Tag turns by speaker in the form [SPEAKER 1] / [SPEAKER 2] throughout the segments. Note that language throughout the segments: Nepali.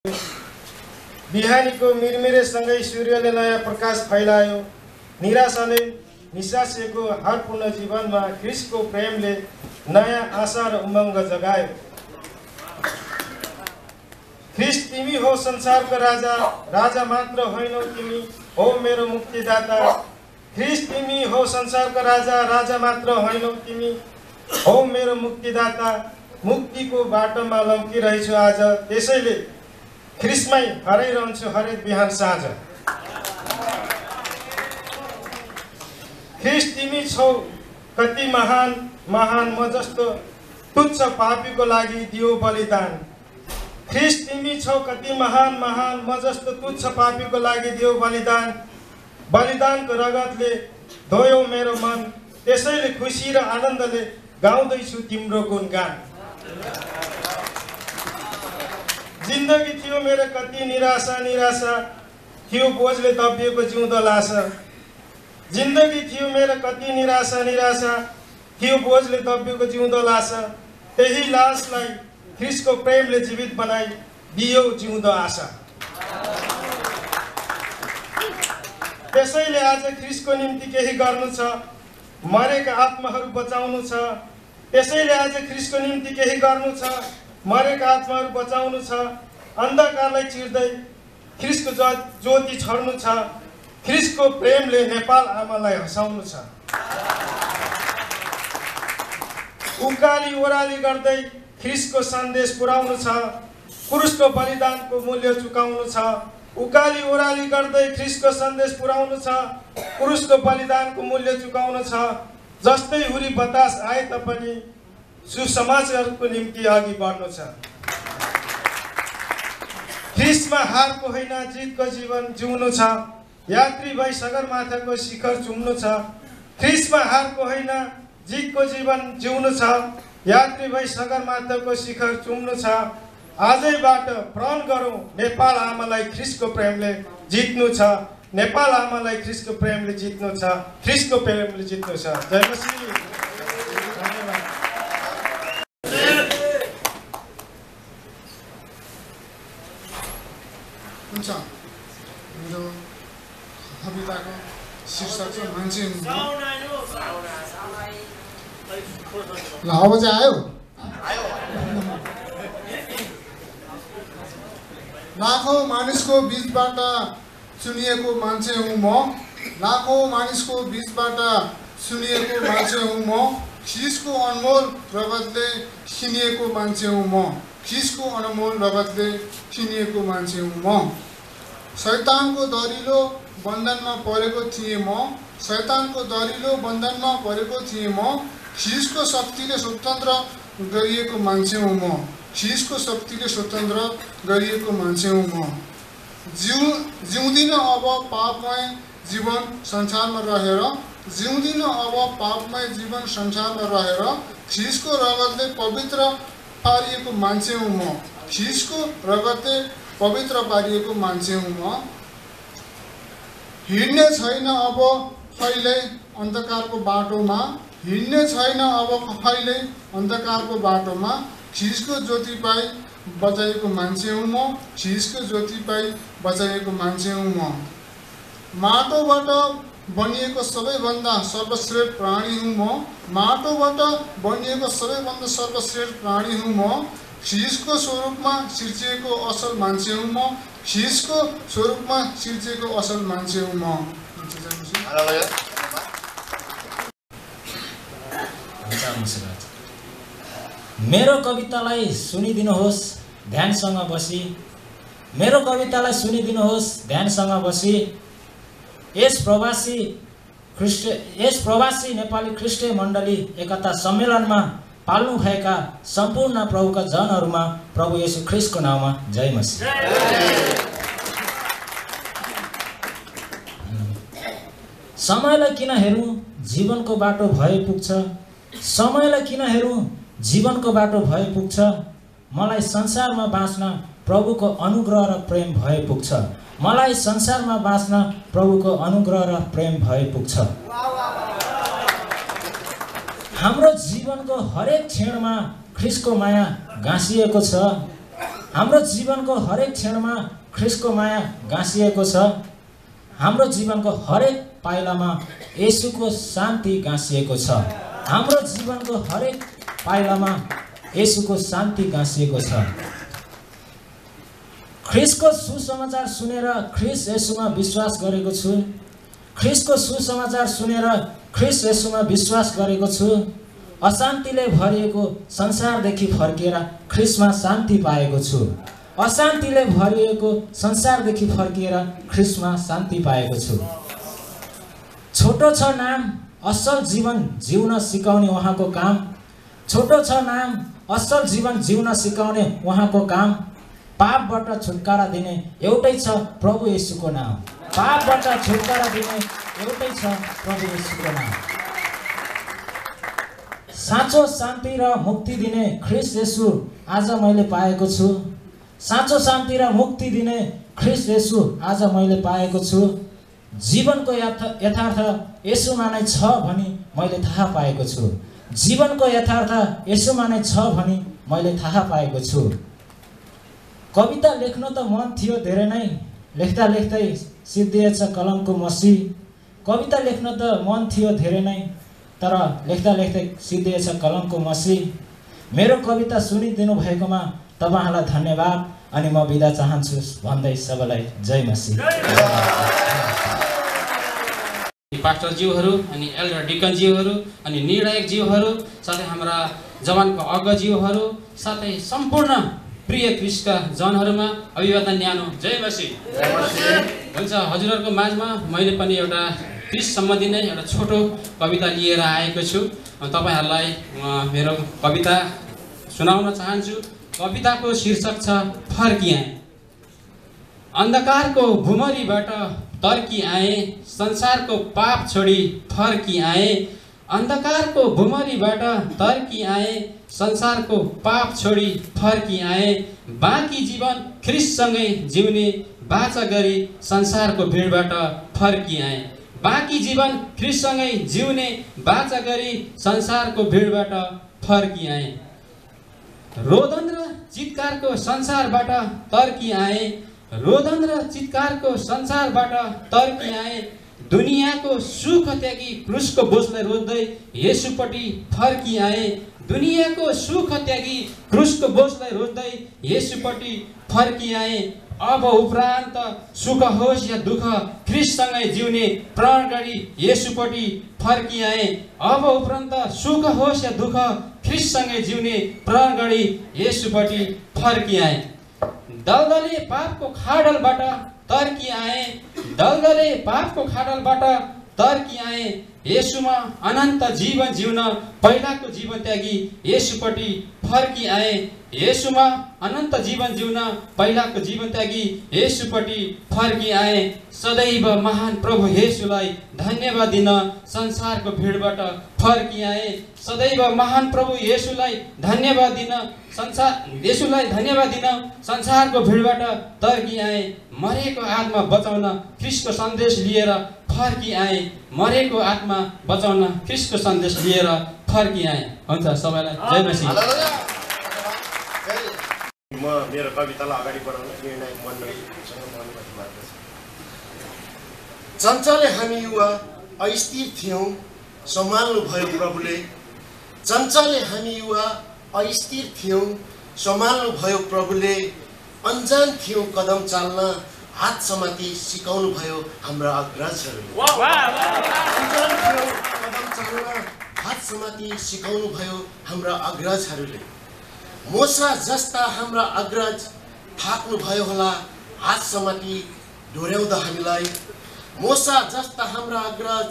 [SPEAKER 1] बिहानीको मिरमिरेसँगै सूर्यले नयाँ प्रकाश फैलायो। निराशाले निसासिएको हारपूर्ण जीवनमा ख्रीष्टको प्रेमले नयाँ आशा र उमङ्ग जगायो। ख्रीष्ट तिमी हो संसारको राजा, राजा मात्र होइनौ तिमी हो मेरो मुक्तिदाता। ख्रीष्ट तिमी हो संसारको राजा, राजा मात्र होइनौ तिमी हो मेरो मुक्तिदाता। मुक्तिको बाटोमा लम्किरहेछु आज, त्यसैले ख्रीष्टमै हराइरहन्छु हरेक बिहान साँझ। ख्रीष्ट तिमी छौ कति महान महान, म जस्तो तुच्छ पापीको लागि दियो बलिदान। ख्रीष्ट तिमी छौ कति महान महान, म जस्तो तुच्छ पापीको लागि दियो बलिदान। बलिदानको रगतले धोयो मेरो मन, त्यसैले खुसी र आनन्दले गाउँदैछु तिम्रो गुणगान। जिन्दगी थियो मेरो कति निराशा निराशा, थियो बोझले दबिएको जिउँदो लासा। जिन्दगी थियो मेरो कति निराशा निराशा, थियो बोझले दबिएको जिउँदो लासा। त्यही लासलाई ख्रीष्टको प्रेमले जीवित बनाई दियो जिउँदो आशा। त्यसैले आज ख्रीष्टको निम्ति केही गर्नु छ, मरेका आत्माहरू बचाउनु छ। त्यसैले आज ख्रीष्टको निम्ति केही गर्नु छ, मरेका आत्माहरू बचाउनु छ। अन्धकारलाई चिर्दै ख्रीष्टको ज्योति छर्नु छ। ख्रीष्टको प्रेमले नेपाल आमालाई हँसाउनु छ। उकाली ओह्राली गर्दै ख्रीष्टको सन्देश पुर्याउनु छ। क्रुसको बलिदानको मूल्य चुकाउनु छ। उकाली ओह्राली गर्दै ख्रीष्टको सन्देश पुर्याउनु छ। क्रुसको बलिदानको मूल्य चुकाउनु छ। जस्तै हुरी बतास आए तापनि सुसमाचारको निम्ति अघि बढ्नु छ। ख्रीष्टमा हारको होइन जितको जीवन जिउनु छ। यात्री भई सगरमाथाको शिखर चुम्नु छ। ख्रीष्टमा हारको होइन जितको जीवन जिउनु छ। यात्री भई सगरमाथाको शिखर चुम्नु छ। आजैबाट प्रण गरौँ नेपाल आमालाई ख्रीष्टको प्रेमले जित्नु छ। नेपाल आमालाई ख्रीष्टको प्रेमले जित्नु छ। ख्रीष्टको प्रेमले जित्नु छ। जय मसीह।
[SPEAKER 2] हुन्छ, मेरो कविताको शीर्षक छ मान्छे। ल अब चाहिँ आयो। लाखौँ मानिसको बीचबाट चुनिएको मान्छे हुँ म। लाखौँ मानिसको बीचबाट चुनिएको मान्छे हुँ म। ख्रीष्टको अनमोल रगतले किनिएको मान्छे हुँ म। ख्रीष्टको अनमोल रगतले किनिएको मान्छे हुँ म। शैतानको दरिलो बन्धनमा परेको थिएँ म। शैतानको दरिलो बन्धनमा परेको थिएँ म। ख्रीष्टको शक्तिले स्वतन्त्र गरिएको मान्छे हुँ म। ख्रीष्टको शक्तिले स्वतन्त्र गरिएको मान्छे हुँ म। जिउँदिन अब पापमय जीवन संसारमा रहेर। जिउँदिन अब पापमय जीवन संसारमा रहेर। ख्रीष्टको रगतले पवित्र पारिएको मान्छे हुँ म। ख्रीष्टको रगतले पवित्र पारिएको मान्छे हुँ म। हिँड्ने छैन अब कहिल्यै अन्धकारको बाटोमा। हिँड्ने छैन अब कहिल्यै अन्धकारको बाटोमा। ख्रीष्टको ज्योति पाई बचाएको मान्छे हुँ म। ख्रीष्टको ज्योति पाई बचाएको मान्छे हुँ म। माटोबाट बनिएको सबैभन्दा सर्वश्रेष्ठ प्राणी हुँ म। माटोबाट बनिएको सबैभन्दा सर्वश्रेष्ठ प्राणी हुँ म। ख्रीष्टको स्वरूपमा सिर्जिएको असल मान्छे हुँ म। ख्रीष्टको स्वरूपमा सिर्जिएको असल मान्छे हुँ म।
[SPEAKER 3] मेरो कवितालाई सुनिदिनुहोस् ध्यानसँग बसी। मेरो कवितालाई सुनिदिनुहोस् ध्यानसँग बसी। यस प्रवासी नेपाली ख्रीष्टीय मण्डली एकता सम्मेलनमा पाल्नु भएका सम्पूर्ण प्रभुका जनहरूमा प्रभु येशू ख्रीष्टको नाममा जय मसीह। समयलाई किन हेरौँ जीवनको बाटो भए पुग्छ। समयलाई किन हेरौँ जीवनको बाटो भए पुग्छ। मलाई संसारमा बाँच्न प्रभुको अनुग्रह र प्रेम भए पुग्छ। मलाई संसारमा बाँच्न प्रभुको अनुग्रह र प्रेम भए पुग्छ। हाम्रो जीवनको हरेक क्षणमा ख्रीष्टको माया गाँसिएको छ। हाम्रो जीवनको हरेक क्षणमा ख्रीष्टको माया गाँसिएको छ। हाम्रो जीवनको हरेक पाइलामा येशूको शान्ति गाँसिएको छ। हाम्रो जीवनको हरेक पाइलामा येशूको शान्ति गाँसिएको छ। ख्रीष्टको सुसमाचार सुनेर ख्रीष्ट येशूमा विश्वास गरेको छु। ख्रीष्टको सुसमाचार सुनेर ख्रीष्ट येशूमा विश्वास गरेको छु। अशान्तिले भरिएको संसारदेखि फर्किएर ख्रीष्टमा शान्ति पाएको छु। अशान्तिले भरिएको संसारदेखि फर्किएर ख्रीष्टमा शान्ति पाएको छु। छोटो छ नाम असल जीवन जिउन सिकाउने उहाँको काम। छोटो छ नाम असल जीवन जिउन सिकाउने उहाँको काम। पापबाट छुटकारा दिने एउटै छ प्रभु येशूको नाम। पापबाट छुटकारा दिने एउटै छ प्रभु येशूको नाम। साँचो शान्ति र मुक्ति दिने ख्रीष्ट येशू आज मैले पाएको छु। साँचो शान्ति र मुक्ति दिने ख्रीष्ट येशू आज मैले पाएको छु। जीवनको यथार्थ येशूमा नै छ भनी मैले थाहा पाएको छु। जीवनको यथार्थ येशूमा नै छ भनी मैले थाहा पाएको छु। कविता लेख्न त मन थियो धेरै नै, लेख्दा लेख्दै सिद्धिएछ कलमको मसी। कविता लेख्न त मन थियो धेरै नै, तर लेख्दा लेख्दै सिद्धिएछ कलमको मसी। मेरो कविता सुनिदिनु भएकोमा तपाईहरुलाई धन्यवाद अनि म बिदा चाहन्छु भन्दै सबैलाई जय मसी।
[SPEAKER 4] पास्टर ज्यूहरू अनि एल्डर डिकन ज्यूहरू अनि निर्णायक ज्यूहरू साथै हाम्रा जवानको अग्र ज्यूहरू साथै सम्पूर्ण प्रिय ख्रीष्टका जनहरूमा अभिवादन न्यानो जय मसी। हुन्छ, हजुरहरूको माझमा मैले पनि एउटा ख्रीष्ट सम्बन्धी नै एउटा छोटो कविता लिएर आएको छु। तपाईहरुलाई मेरो कविता सुनाउन चाहन्छु। कविताको शीर्षक छ फर्किआए। अन्धकारको भुमरीबाट तर्की आए, संसारको पाप छोडी फर्की आए। अन्धकारको भुमरीबाट तर्की आए, संसारको पाप छोडी फर्की आए। बाँकी जीवन ख्रीष्टसँगै जिउने बाचा गरी संसारको भिडबाट फर्की आए। बाँकी जीवन ख्रीष्टसँगै जिउने बाचा गरी संसारको भिडबाट फर्की आए। रोदन र चित्कारको संसारबाट तर्की आए। रोदन र चित्कारको संसारबाट तर्की आए। दुनियाँको सुख त्यागी क्रुसको बोझलाई रोज्दै येशूपट्टि फर्की आए। दुनियाँको सुख त्यागी क्रुसको बोझलाई रोज्दै येशूपट्टि फर्की आए। अब उपरान्त सुख होस् या दुःख ख्रीष्टसँगै जिउने प्रण गरी येशूपट्टि फर्की आए। अब उपरान्त सुख होस् या दुःख ख्रीष्टसँगै जिउने प्रण गरी येशूपट्टि फर्की आए। दलदले पापको खाडलबाट तर्की आए। दलदले पापको खाडलबाट तर्की आए। येशूमा अनन्त जीवन जिउन पहिलाको जीवन त्यागी येशूपट्टि फर्की आए। येशूमा अनन्त जीवन जिउन पहिलाको जीवन त्यागी येशूपट्टि फर्की आए। सदैव महान प्रभु येशूलाई धन्यवाद दिन संसारको भिडबाट फर्की आए। सदैव महान प्रभु येशूलाई धन्यवाद दिन संसारको भिडबाट तर्की आए। मरेको आत्मा बचाउन ख्रीष्टको सन्देश लिएर फर्की आए। मरेको आत्मा बचाउन ख्रीष्टको सन्देश लिएर फर्की आए। हुन्छ, सबैलाई जय मसी।
[SPEAKER 5] म मेरो कवितालाई अगाडि बढाउन निर्णायक मण्डलीसँग अनुमति माग्दछु। चञ्चले हामी युवा अस्थिर थियौँ, सम्हाल्नु भयो प्रभुले। चञ्चले हामी युवा अस्थिर थियौँ, सम्हाल्नु भयो प्रभुले। अन्जान थियौँ कदम चाल्न, हात समाती सिकाउनु भयो हाम्रा अग्रजहरूले। अन्जान थियौँ कदम चाल्न, हात समाती सिकाउनु भयो हाम्रा अग्रजहरूले। मोसा जस्ता हाम्रा अग्रज थाक्नु भयो होला हात समाती डोर्याउँदा हामीलाई। मोसा जस्ता हाम्रा अग्रज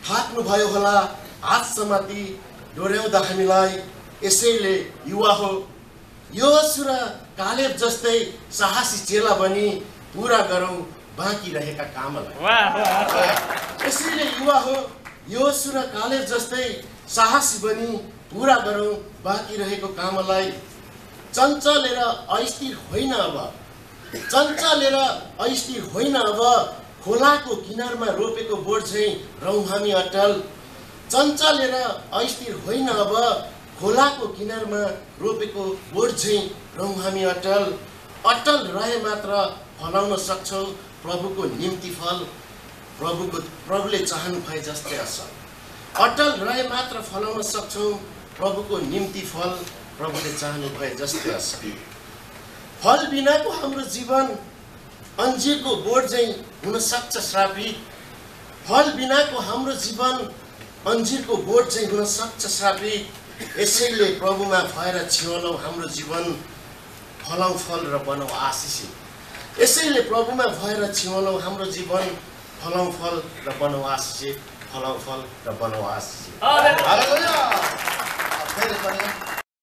[SPEAKER 5] थाक्नु भयो होला हात समाती डोर्याउँदा हामीलाई। यसैले युवा हो योशुवा र कालेब जस्तै साहसी चेला बनी पूरा गरौँ बाँकी रहेका कामलाई। यसैले युवा हो योशुवा र कालेब जस्तै साहसी बनी पूरा गरौँ बाँकी रहेको कामलाई। चञ्चलेर अस्थिर होइन अब, चञ्चलेर अस्थिर होइन अब, खोलाको किनारमा रोपेको बोट झैँ रहौँ हामी अटल। चञ्चलेर अस्थिर होइन अब, खोलाको किनारमा रोपेको बोट झैँ रहौँ हामी अटल। अटल रहे मात्र फलाउन सक्छौँ प्रभुको निम्ति फल प्रभुले चाहनु भए जस्तै छ। अटल रहे मात्र फलाउन सक्छौँ प्रभुको निम्ति फल प्रभुले चाहनु भए जस्तै छ। फल बिनाको हाम्रो जीवन अन्जीरको बोट झैँ हुन सक्छ श्रापित। फल बिनाको हाम्रो जीवन अन्जीरको बोट झैँ हुन सक्छ श्रापित। यसैले प्रभुमा भएर छिवलौँ हाम्रो जीवन फलाउ फल र बनाऊ आशिषित। यसैले प्रभुमा भएर छिवलौँ हाम्रो जीवन फलाउ फल र बनाऊ आशिषित। फलाउ फल र बनाऊ आशिषित। हालेलुया। फेरि पनि